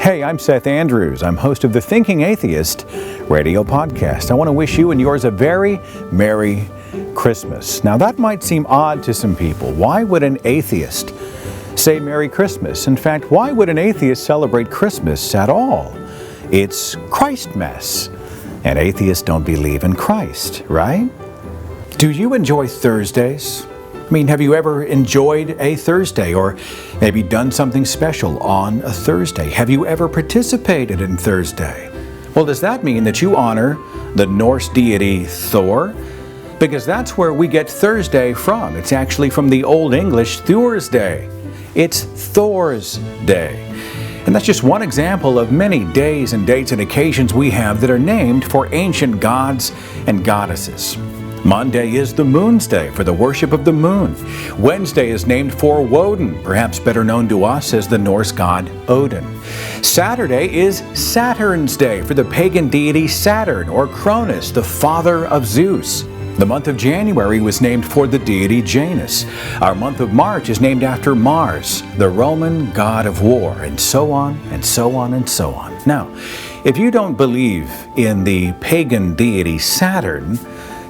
Hey, I'm Seth Andrews. I'm host of the Thinking Atheist radio podcast. I want to wish you and yours a very Merry Christmas. Now, that might seem odd to some people. Why would an atheist say Merry Christmas? In fact, why would an atheist celebrate Christmas at all? It's Christmas, and atheists don't believe in Christ, right? Do you enjoy Thursdays? I mean, have you ever enjoyed a Thursday or maybe done something special on a Thursday? Have you ever participated in Thursday? Well, does that mean that you honor the Norse deity Thor? Because that's where we get Thursday from. It's actually from the Old English Thor's Day. It's Thor's Day. And that's just one example of many days and dates and occasions we have that are named for ancient gods and goddesses. Monday is the Moon's Day for the worship of the moon. Wednesday is named for Woden, perhaps better known to us as the Norse god Odin. Saturday is Saturn's Day for the pagan deity Saturn, or Cronus, the father of Zeus. The month of January was named for the deity Janus. Our month of March is named after Mars, the Roman god of war, and so on and so on and so on. Now, if you don't believe in the pagan deity Saturn,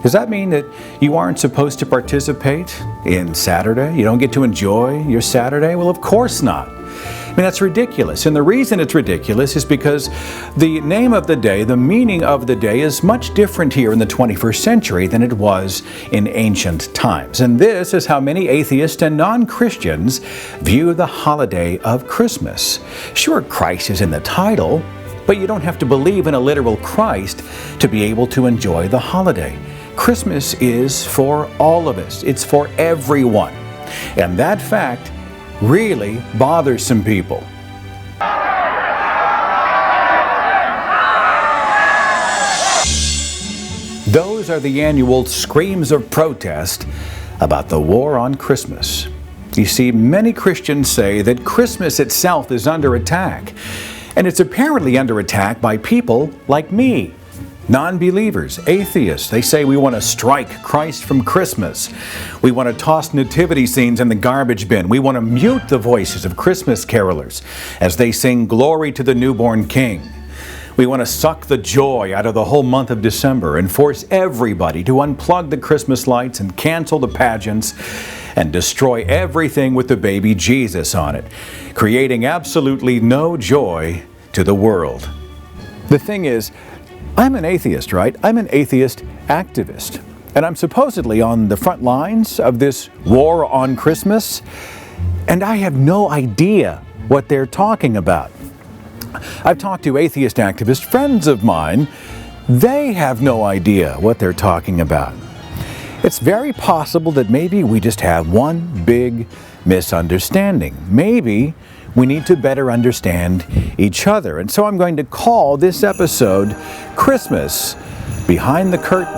does that mean that you aren't supposed to participate in Saturday? You don't get to enjoy your Saturday? Well, of course not. I mean, that's ridiculous. And the reason it's ridiculous is because the name of the day, the meaning of the day, is much different here in the 21st century than it was in ancient times. And this is how many atheists and non-Christians view the holiday of Christmas. Sure, Christ is in the title, but you don't have to believe in a literal Christ to be able to enjoy the holiday. Christmas is for all of us. It's for everyone. And that fact really bothers some people. Those are the annual screams of protest about the war on Christmas. You see, many Christians say that Christmas itself is under attack. And it's apparently under attack by people like me. Non-believers, atheists, they say we want to strike Christ from Christmas. We want to toss nativity scenes in the garbage bin. We want to mute the voices of Christmas carolers as they sing glory to the newborn King. We want to suck the joy out of the whole month of December and force everybody to unplug the Christmas lights and cancel the pageants and destroy everything with the baby Jesus on it, creating absolutely no joy to the world. The thing is, I'm an atheist, right? I'm an atheist activist. And I'm supposedly on the front lines of this war on Christmas, and I have no idea what they're talking about. I've talked to atheist activist friends of mine. They have no idea what they're talking about. It's very possible that maybe we just have one big misunderstanding. Maybe we need to better understand each other. And so I'm going to call this episode Christmas Behind the Curtain.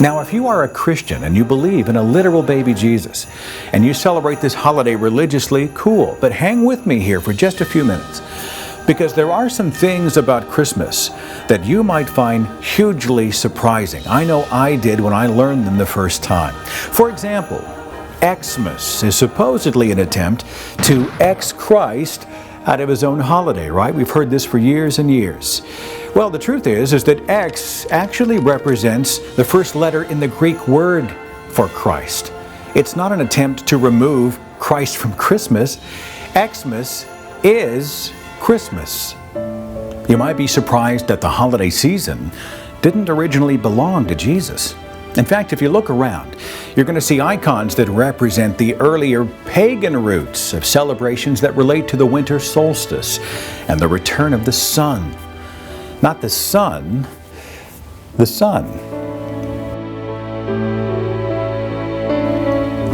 Now, if you are a Christian and you believe in a literal baby Jesus and you celebrate this holiday religiously, cool. But hang with me here for just a few minutes, because there are some things about Christmas that you might find hugely surprising. I know I did when I learned them the first time. For example, Xmas is supposedly an attempt to X Christ out of his own holiday, right? We've heard this for years and years. Well, the truth is that X actually represents the first letter in the Greek word for Christ. It's not an attempt to remove Christ from Christmas. Xmas is Christmas. You might be surprised that the holiday season didn't originally belong to Jesus. In fact, if you look around, you're going to see icons that represent the earlier pagan roots of celebrations that relate to the winter solstice and the return of the sun. Not the sun, the sun.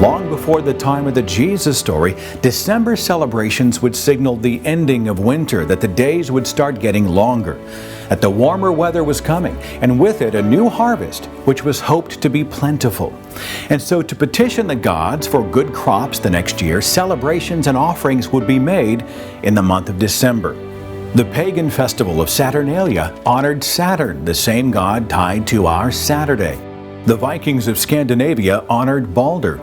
Long before the time of the Jesus story, December celebrations would signal the ending of winter, that the days would start getting longer, that the warmer weather was coming, and with it a new harvest, which was hoped to be plentiful. And so to petition the gods for good crops the next year, celebrations and offerings would be made in the month of December. The pagan festival of Saturnalia honored Saturn, the same god tied to our Saturday. The Vikings of Scandinavia honored Balder.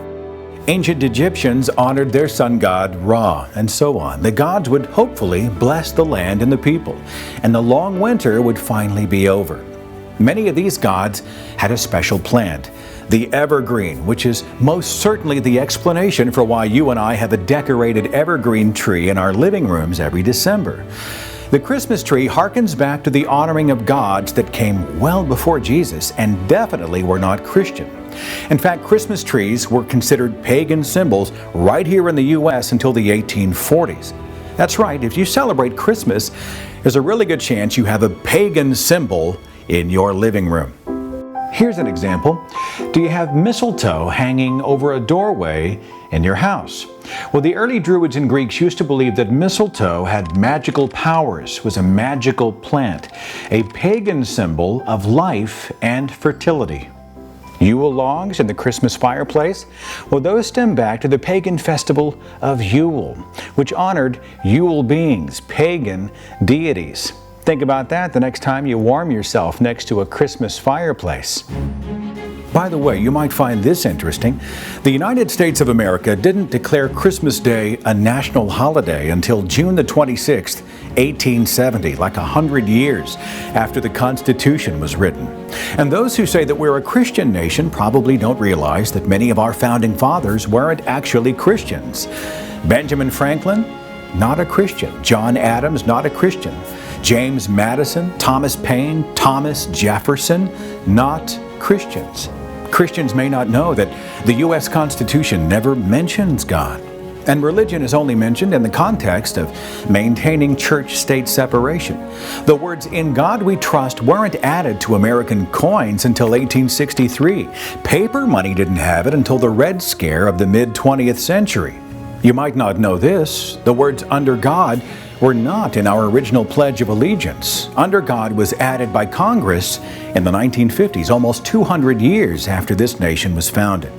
Ancient Egyptians honored their sun god Ra, and so on. The gods would hopefully bless the land and the people, and the long winter would finally be over. Many of these gods had a special plant, the evergreen, which is most certainly the explanation for why you and I have a decorated evergreen tree in our living rooms every December. The Christmas tree harkens back to the honoring of gods that came well before Jesus and definitely were not Christian. In fact, Christmas trees were considered pagan symbols right here in the U.S. until the 1840s. That's right, if you celebrate Christmas, there's a really good chance you have a pagan symbol in your living room. Here's an example. Do you have mistletoe hanging over a doorway in your house? Well, the early Druids and Greeks used to believe that mistletoe had magical powers, was a magical plant, a pagan symbol of life and fertility. Yule logs in the Christmas fireplace? Well, those stem back to the pagan festival of Yule, which honored Yule beings, pagan deities. Think about that the next time you warm yourself next to a Christmas fireplace. By the way, you might find this interesting. The United States of America didn't declare Christmas Day a national holiday until June the 26th, 1870, like 100 years after the Constitution was written. And those who say that we're a Christian nation probably don't realize that many of our founding fathers weren't actually Christians. Benjamin Franklin, not a Christian. John Adams, not a Christian. James Madison, Thomas Paine, Thomas Jefferson, not Christians. Christians may not know that the U.S. Constitution never mentions God. And religion is only mentioned in the context of maintaining church-state separation. The words "in God we trust" weren't added to American coins until 1863. Paper money didn't have it until the Red Scare of the mid-20th century. You might not know this. The words "under God" were not in our original Pledge of Allegiance. Under God was added by Congress in the 1950s, almost 200 years after this nation was founded.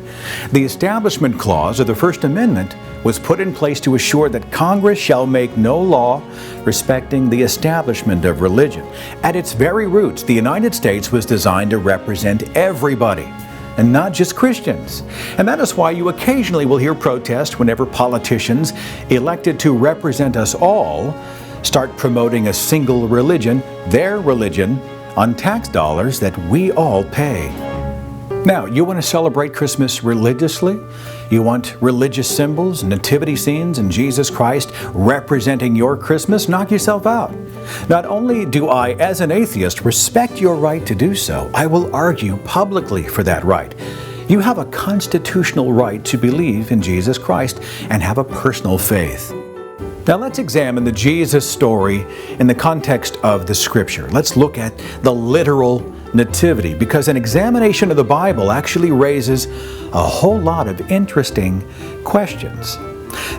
The Establishment Clause of the First Amendment was put in place to assure that Congress shall make no law respecting the establishment of religion. At its very roots, the United States was designed to represent everybody, and not just Christians. And that is why you occasionally will hear protests whenever politicians elected to represent us all start promoting a single religion, their religion, on tax dollars that we all pay. Now, you want to celebrate Christmas religiously? You want religious symbols, nativity scenes, and Jesus Christ representing your Christmas? Knock yourself out. Not only do I, as an atheist, respect your right to do so, I will argue publicly for that right. You have a constitutional right to believe in Jesus Christ and have a personal faith. Now let's examine the Jesus story in the context of the Scripture. Let's look at the literal nativity, because an examination of the Bible actually raises a whole lot of interesting questions.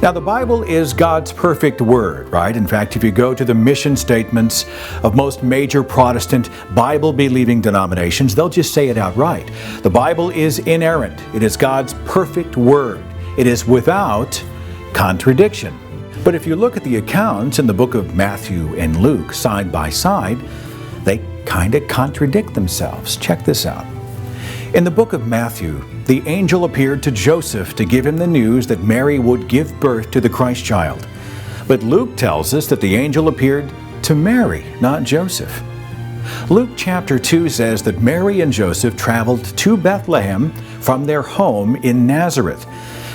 Now, the Bible is God's perfect word, right? In fact, if you go to the mission statements of most major Protestant Bible-believing denominations, they'll just say it outright. The Bible is inerrant. It is God's perfect word. It is without contradiction. But if you look at the accounts in the book of Matthew and Luke side by side, they kind of contradict themselves. Check this out. In the book of Matthew, the angel appeared to Joseph to give him the news that Mary would give birth to the Christ child. But Luke tells us that the angel appeared to Mary, not Joseph. Luke chapter 2 says that Mary and Joseph traveled to Bethlehem from their home in Nazareth.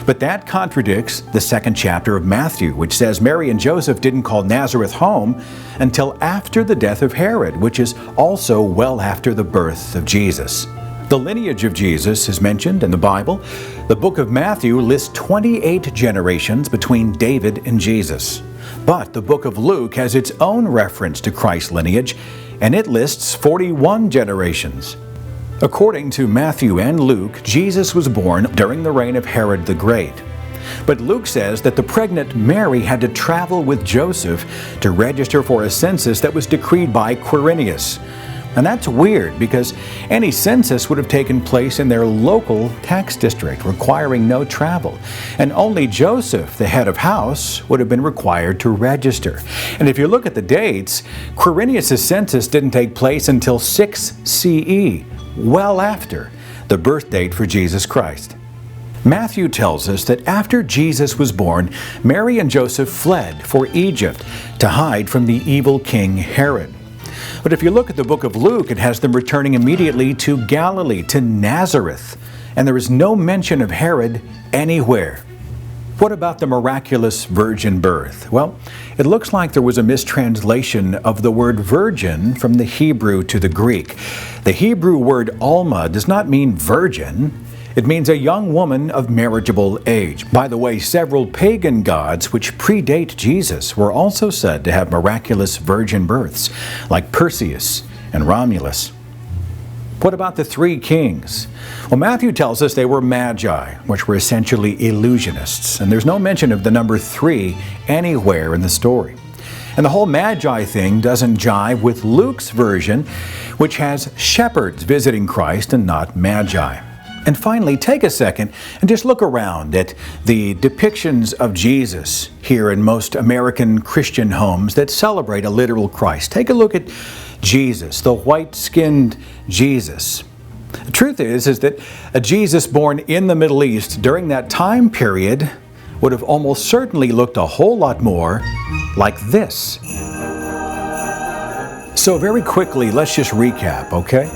But that contradicts the second chapter of Matthew, which says Mary and Joseph didn't call Nazareth home until after the death of Herod, which is also well after the birth of Jesus. The lineage of Jesus is mentioned in the Bible. The book of Matthew lists 28 generations between David and Jesus. But the book of Luke has its own reference to Christ's lineage, and it lists 41 generations. According to Matthew and Luke, Jesus was born during the reign of Herod the Great. But Luke says that the pregnant Mary had to travel with Joseph to register for a census that was decreed by Quirinius. And that's weird, because any census would have taken place in their local tax district, requiring no travel. And only Joseph, the head of house, would have been required to register. And if you look at the dates, Quirinius' census didn't take place until 6 CE, well after the birth date for Jesus Christ. Matthew tells us that after Jesus was born, Mary and Joseph fled for Egypt to hide from the evil king Herod. But if you look at the book of Luke, it has them returning immediately to Galilee, to Nazareth, and there is no mention of Herod anywhere. What about the miraculous virgin birth? Well, it looks like there was a mistranslation of the word virgin from the Hebrew to the Greek. The Hebrew word alma does not mean virgin. It means a young woman of marriageable age. By the way, several pagan gods which predate Jesus were also said to have miraculous virgin births, like Perseus and Romulus. What about the three kings? Well, Matthew tells us they were magi, which were essentially illusionists, and there's no mention of the number 3 anywhere in the story. And the whole magi thing doesn't jive with Luke's version, which has shepherds visiting Christ and not magi. And finally, take a second and just look around at the depictions of Jesus here in most American Christian homes that celebrate a literal Christ. Take a look at Jesus, the white-skinned Jesus. The truth is that a Jesus born in the Middle East during that time period would have almost certainly looked a whole lot more like this. So very quickly, let's just recap, okay?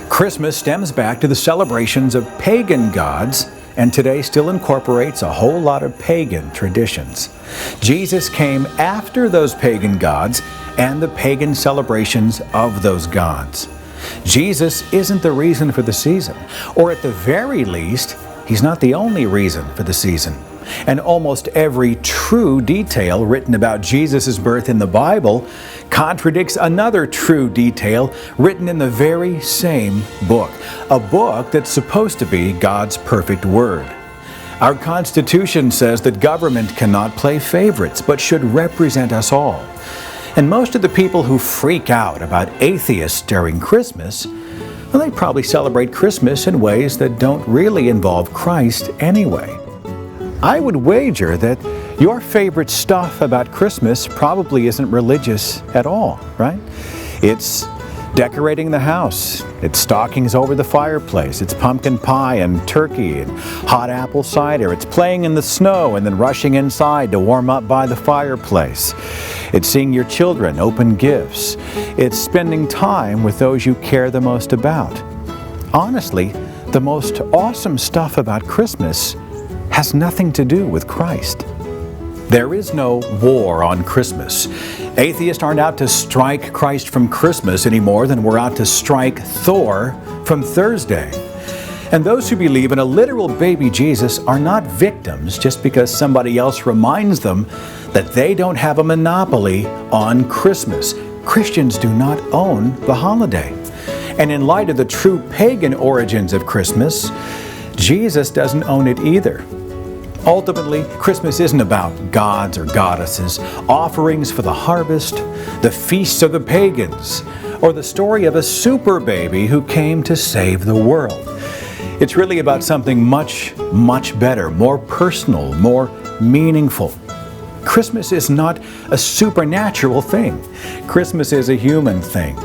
Christmas stems back to the celebrations of pagan gods, and today still incorporates a whole lot of pagan traditions. Jesus came after those pagan gods and the pagan celebrations of those gods. Jesus isn't the reason for the season, or at the very least, He's not the only reason for the season. And almost every true detail written about Jesus' birth in the Bible contradicts another true detail written in the very same book, a book that's supposed to be God's perfect word. Our Constitution says that government cannot play favorites, but should represent us all. And most of the people who freak out about atheists during Christmas, well, they probably celebrate Christmas in ways that don't really involve Christ anyway. I would wager that your favorite stuff about Christmas probably isn't religious at all, right? It's decorating the house, it's stockings over the fireplace, it's pumpkin pie and turkey and hot apple cider, it's playing in the snow and then rushing inside to warm up by the fireplace. It's seeing your children open gifts. It's spending time with those you care the most about. Honestly, the most awesome stuff about Christmas has nothing to do with Christ. There is no war on Christmas. Atheists aren't out to strike Christ from Christmas any more than we're out to strike Thor from Thursday. And those who believe in a literal baby Jesus are not victims just because somebody else reminds them that they don't have a monopoly on Christmas. Christians do not own the holiday. And in light of the true pagan origins of Christmas, Jesus doesn't own it either. Ultimately, Christmas isn't about gods or goddesses, offerings for the harvest, the feasts of the pagans, or the story of a super baby who came to save the world. It's really about something much, much better, more personal, more meaningful. Christmas is not a supernatural thing. Christmas is a human thing.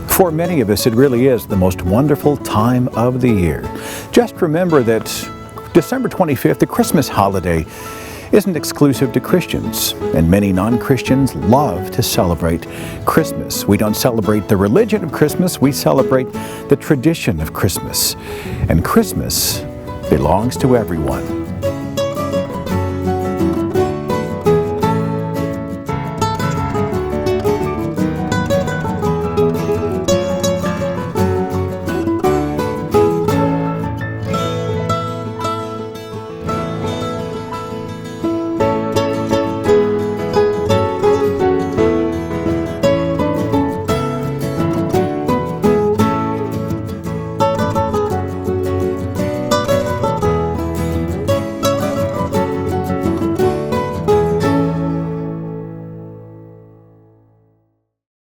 For many of us, it really is the most wonderful time of the year. Just remember that December 25th, the Christmas holiday, isn't exclusive to Christians, and many non-Christians love to celebrate Christmas. We don't celebrate the religion of Christmas, we celebrate the tradition of Christmas. And Christmas belongs to everyone.